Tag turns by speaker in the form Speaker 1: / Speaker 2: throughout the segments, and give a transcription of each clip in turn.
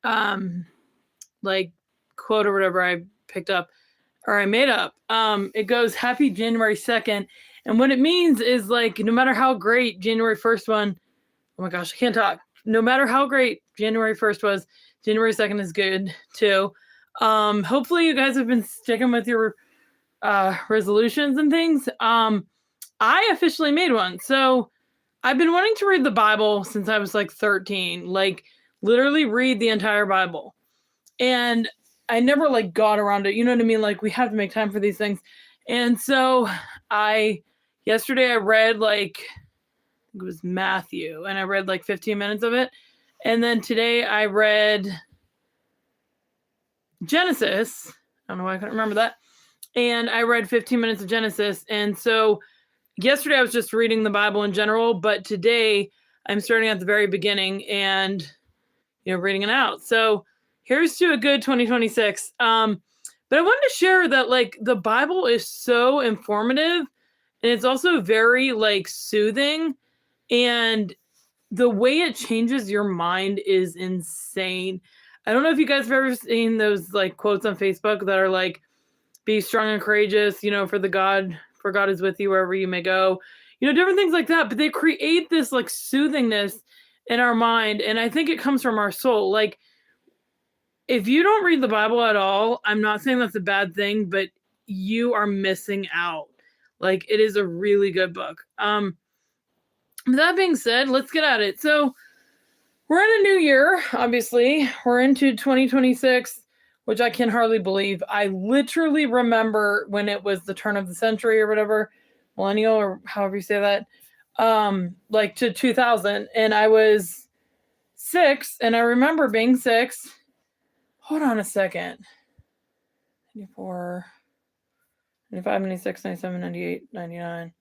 Speaker 1: um, like quote or whatever I picked up or I made up. It goes Happy January 2nd. And what it means is like, no matter how great January 1st one, oh my gosh, I can't talk. No matter how great January 1st was, January 2nd is good too. Hopefully you guys have been sticking with your resolutions and things. I officially made one. So I've been wanting to read the Bible since I was like 13, like literally read the entire Bible. And I never like got around it. You know what I mean? Like we have to make time for these things. And so yesterday I read like, it was Matthew, and I read like 15 minutes of it. And then today I read Genesis. I don't know why I couldn't remember that. And I read 15 minutes of Genesis. And so yesterday I was just reading the Bible in general, but today I'm starting at the very beginning and, reading it out. So here's to a good 2026. But I wanted to share that like the Bible is so informative and it's also very like soothing, and the way it changes your mind is insane. I don't know if you guys have ever seen those like quotes on Facebook that are like, be strong and courageous, for God is with you wherever you may go, different things like that. But they create this like soothingness in our mind. And I think it comes from our soul. Like if you don't read the Bible at all, I'm not saying that's a bad thing, but you are missing out. Like it is a really good book. That being said, let's get at it. So we're in a new year, obviously. We're into 2026, which I can hardly believe. I literally remember when it was the turn of the century or whatever, millennial or however you say that, like to 2000. And I was 6, and I remember being 6. Hold on a second. 94, 95, 96, 97, 98, 99.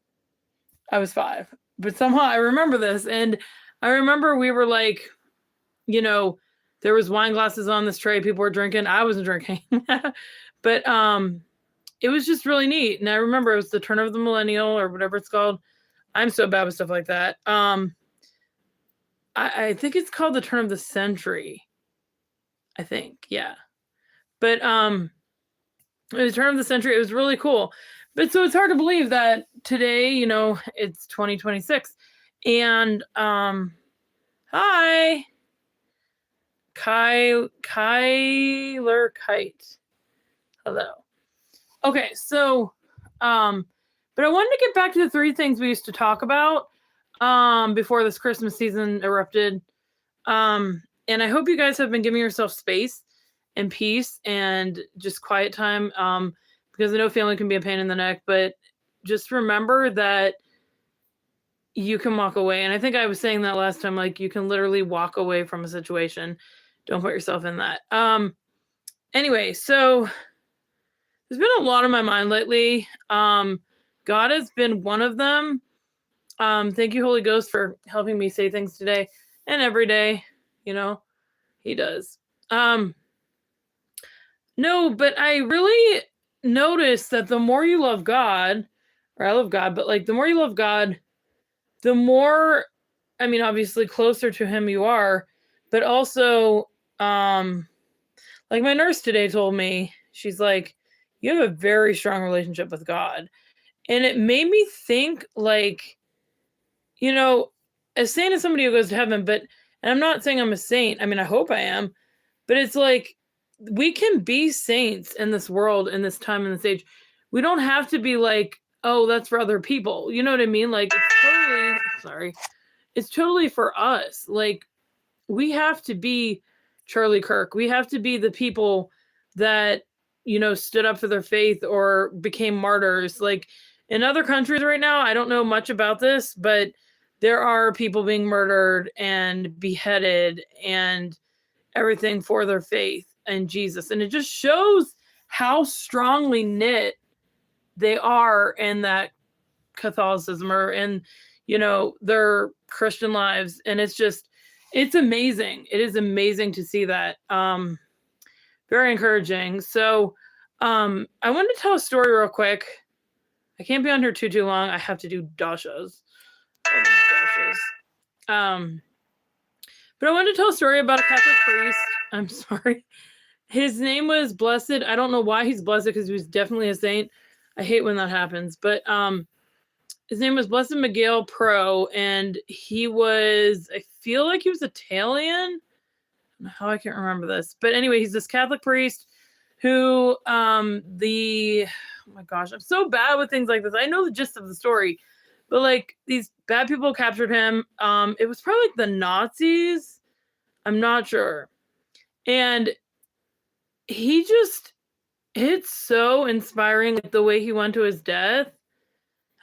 Speaker 1: I was 5. But somehow I remember this. And I remember we were like, there was wine glasses on this tray. People were drinking. I wasn't drinking. But it was just really neat. And I remember it was the turn of the millennial or whatever it's called. I'm so bad with stuff like that. I think it's called the turn of the century. I think. Yeah. But it was turn of the century. It was really cool. But so it's hard to believe that today, it's 2026. And hi. Kyler Kite. Hello. Okay, so but I wanted to get back to the 3 things we used to talk about before this Christmas season erupted. And I hope you guys have been giving yourself space and peace and just quiet time, because I know family can be a pain in the neck, but just remember that you can walk away. And I think I was saying that last time, like you can literally walk away from a situation. Don't put yourself in that. Anyway, so there's been a lot on my mind lately. God has been one of them. Thank you, Holy Ghost, for helping me say things today and every day. He does. No, but I really noticed that the more you love God, or I love God, but like the more you love God, the more, obviously closer to him you are, but also, like my nurse today told me, she's like, you have a very strong relationship with God. And it made me think like, a saint is somebody who goes to heaven, and I'm not saying I'm a saint. I hope I am, but it's like, we can be saints in this world, in this time, in this age. We don't have to be like, oh, that's for other people. You know what I mean? Like, it's totally for us. Like, we have to be Charlie Kirk. We have to be the people that, stood up for their faith or became martyrs. Like in other countries right now, I don't know much about this, but there are people being murdered and beheaded and everything for their faith in Jesus. And it just shows how strongly knit they are in that Catholicism or in, their Christian lives. And it's amazing. It is amazing to see that. Very encouraging. So I wanted to tell a story real quick. I can't be on here too long. I have to do dashas. But I wanted to tell a story about a Catholic priest I'm sorry. His name was Blessed. I don't know why he's blessed because he was definitely a saint. I hate when that happens. But his name was Blessed Miguel Pro, and he was, I feel like he was Italian. I don't know how I can't remember this. But anyway, he's this Catholic priest who oh my gosh, I'm so bad with things like this. I know the gist of the story, but like these bad people captured him. It was probably like the Nazis. I'm not sure. And it's so inspiring, like the way he went to his death.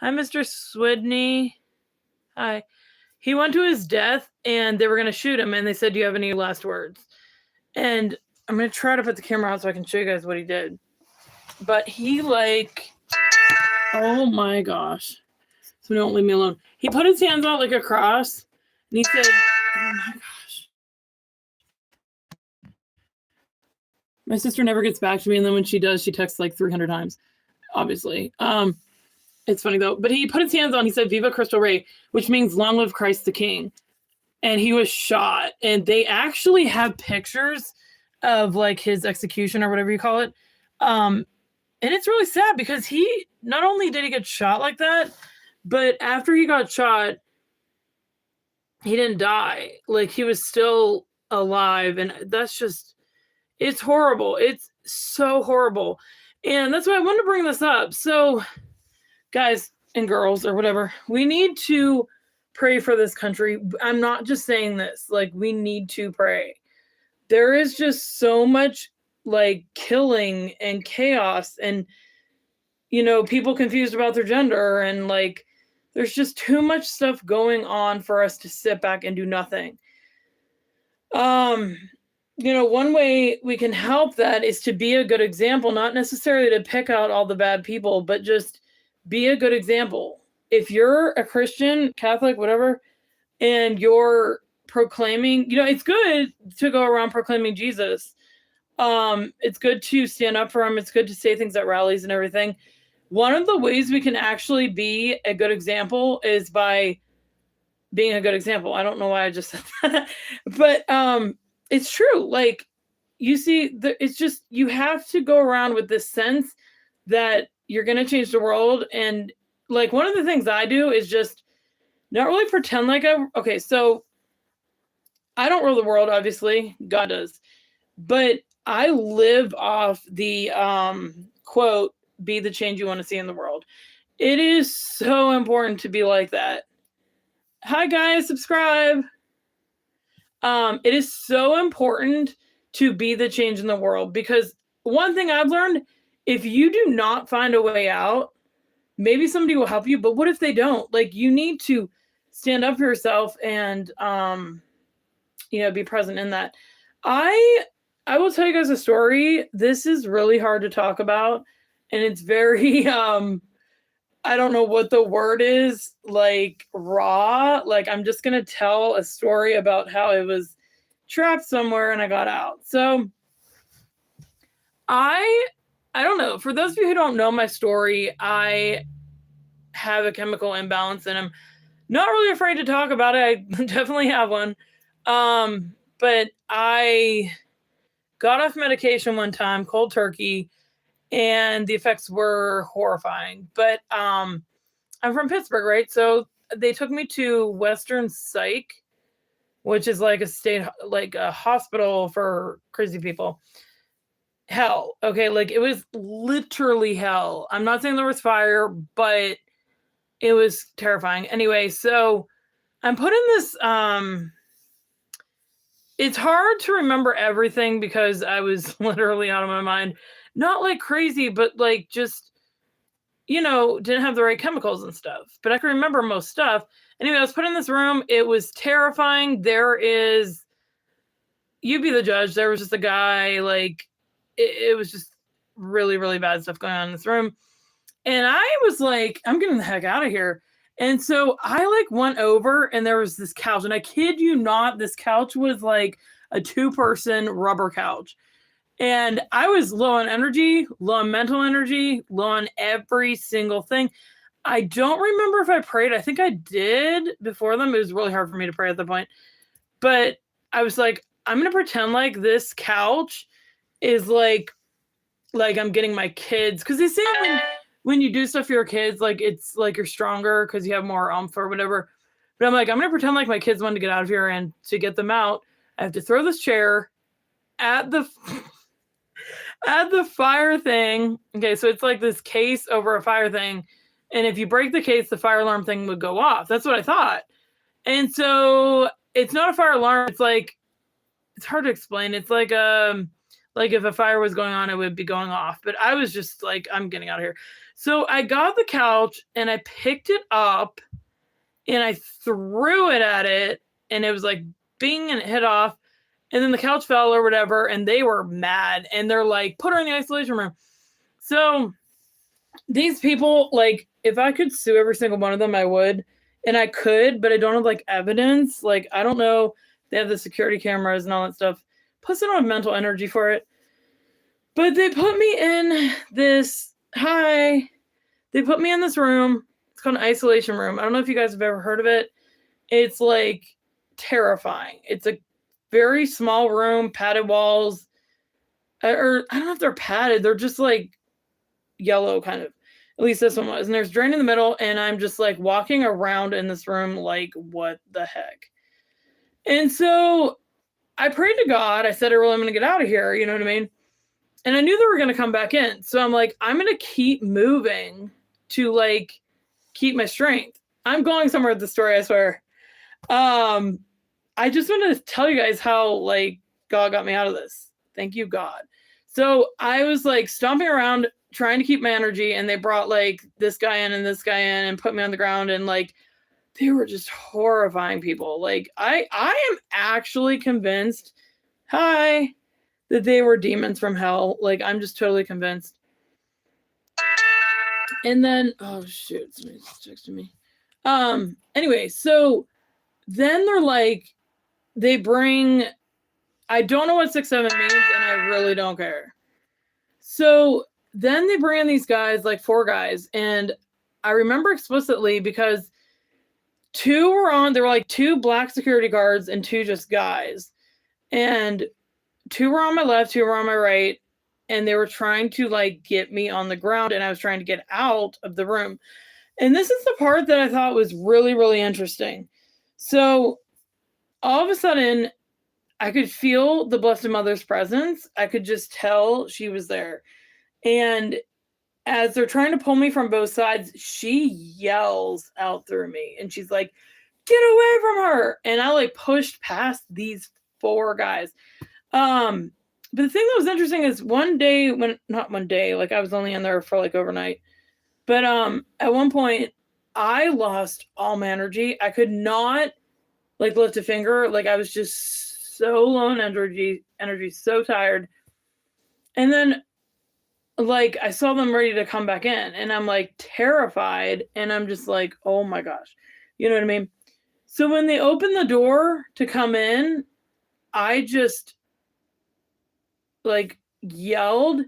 Speaker 1: Hi, Mr. Swidney. Hi. He went to his death and they were going to shoot him. And they said, do you have any last words? And I'm going to try to put the camera out so I can show you guys what he did. But he oh my gosh. So don't leave me alone. He put his hands out like a cross and he said, oh my gosh. My sister never gets back to me. And then when she does, she texts like 300 times, obviously. It's funny though, but he put his hands on, he said, Viva Cristo Rey, which means long live Christ the King. And he was shot. And they actually have pictures of like his execution or whatever you call it. And it's really sad because he, not only did he get shot like that, but after he got shot, he didn't die. Like he was still alive. And that's just, it's horrible. It's so horrible. And that's why I wanted to bring this up. So guys and girls or whatever, we need to pray for this country. I'm not just saying this, like we need to pray. There is just so much like killing and chaos and, you know, people confused about their gender. And like, there's just too much stuff going on for us to sit back and do nothing. You know, one way we can help that is to be a good example, not necessarily to pick out all the bad people, but just be a good example. If you're a Christian, Catholic, whatever, and you're proclaiming, you know, it's good to go around proclaiming Jesus. It's good to stand up for him. It's good to say things at rallies and everything. One of the ways we can actually be a good example is by being a good example. I don't know why I just said that, but it's true. Like you see, it's just, you have to go around with this sense that you're going to change the world. And like, one of the things I do is just not really pretend like okay, so I don't rule the world, obviously, God does, but I live off the quote, be the change you want to see in the world. It is so important to be like that. Hi guys, subscribe. It is so important to be the change in the world, because one thing I've learned, if you do not find a way out, maybe somebody will help you, but what if they don't? Like, you need to stand up for yourself and, you know, be present in that. I will tell you guys a story. This is really hard to talk about, and it's very, I don't know what the word is, like raw. Like, I'm just going to tell a story about how I was trapped somewhere and I got out. So I don't know. For those of you who don't know my story, I have a chemical imbalance and I'm not really afraid to talk about it. I definitely have one. But I got off medication one time, cold turkey, and the effects were horrifying. But I'm from Pittsburgh, right? So they took me to Western Psych, which is like a state, like a hospital for crazy people. Hell, okay, like it was literally hell. I'm not saying there was fire, but it was terrifying. Anyway, so I'm put in this, it's hard to remember everything because I was literally out of my mind. Not like crazy, but like just, you know, didn't have the right chemicals and stuff. But I can remember most stuff. Anyway, I was put in this room. It was terrifying. You be the judge. There was just a guy, like, it was just really, really bad stuff going on in this room. And I was like, I'm getting the heck out of here. And so I like went over and there was this couch. And I kid you not, this couch was like a 2-person rubber couch. And I was low on energy, low on mental energy, low on every single thing. I don't remember if I prayed. I think I did before them. It was really hard for me to pray at the point. But I was like, I'm going to pretend like this couch is like I'm getting my kids. Because they say when you do stuff for your kids, like it's like you're stronger because you have more oomph or whatever. But I'm like, I'm going to pretend like my kids wanted to get out of here, and to get them out, I have to throw this chair at the at the fire thing. Okay, so it's like this case over a fire thing. And if you break the case, the fire alarm thing would go off. That's what I thought. And so it's not a fire alarm. It's like, it's hard to explain. It's like if a fire was going on, it would be going off. But I was just like, I'm getting out of here. So I got the couch and I picked it up and I threw it at it, and it was like bing, and it hit off. And then the couch fell or whatever, and they were mad. And they're like, put her in the isolation room. So these people, like, if I could sue every single one of them, I would. And I could, but I don't have, like, evidence. Like, I don't know. They have the security cameras and all that stuff. Plus, I don't have mental energy for it. But they put me in this, they put me in this room. It's called an isolation room. I don't know if you guys have ever heard of it. It's, like, terrifying. It's a very small room, padded walls. Or I don't know if they're padded. They're just, like, yellow kind of. At least this one was. And there's a drain in the middle, and I'm just like walking around in this room like, what the heck? And so I prayed to God. I said, I really am going to get out of here. You know what I mean? And I knew they were going to come back in. So I'm like, I'm going to keep moving to like keep my strength. I'm going somewhere with the story, I swear. I just want to tell you guys how like God got me out of this. Thank you, God. So I was like stomping around trying to keep my energy, and they brought like this guy in and this guy in and put me on the ground, and like they were just horrifying people. Like I am actually convinced that they were demons from hell. Like I'm just totally convinced. And then oh shoot, somebody's texting me. Anyway, so then they're like, they bring, I don't know what 6-7 means, and I really don't care. So then they bring in these guys, like 4 guys, and I remember explicitly because 2 were on, there were like 2 black security guards and 2 just guys. And 2 were on my left, 2 were on my right, and they were trying to like get me on the ground, and I was trying to get out of the room. And this is the part that I thought was really, really interesting. So all of a sudden, I could feel the Blessed Mother's presence. I could just tell she was there. And as they're trying to pull me from both sides, she yells out through me. And she's like, get away from her. And I like pushed past these 4 guys. But the thing that was interesting is not one day, like I was only in there for like overnight. But at one point, I lost all my energy. I could not like lift a finger. Like I was just so low on energy, so tired. And then like I saw them ready to come back in, and I'm like terrified, and I'm just like, oh my gosh. You know what I mean? So when they opened the door to come in, I just like yelled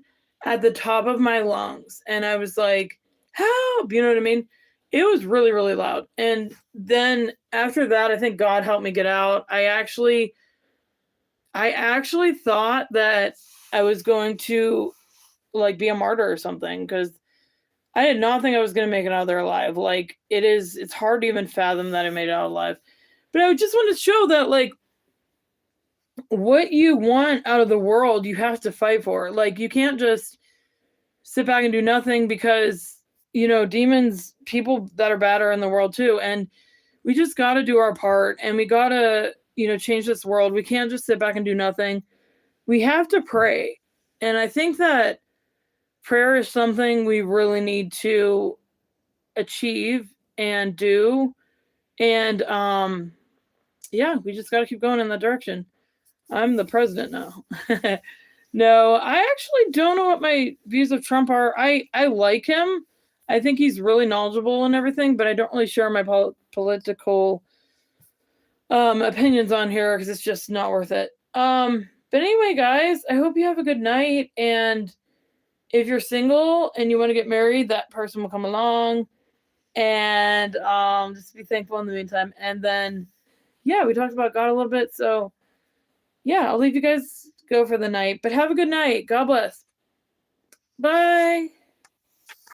Speaker 1: at the top of my lungs, and I was like, help, you know what I mean? It was really, really loud. And then after that, I think God helped me get out. I actually thought that I was going to like be a martyr or something, because I did not think I was going to make it out of there alive. Like it's hard to even fathom that I made it out alive. But I just want to show that like what you want out of the world, you have to fight for. Like you can't just sit back and do nothing, because you know, demons, people that are bad are in the world too. And we just got to do our part, and we got to, you know, change this world. We can't just sit back and do nothing. We have to pray. And I think that prayer is something we really need to achieve and do. And yeah, we just got to keep going in that direction. I'm the president now. No, I actually don't know what my views of Trump are. I like him. I think he's really knowledgeable and everything, but I don't really share my political opinions on here because it's just not worth it. But anyway, guys, I hope you have a good night. And if you're single and you want to get married, that person will come along. And just be thankful in the meantime. And then, yeah, we talked about God a little bit. So yeah, I'll leave you guys go for the night, but have a good night. God bless. Bye.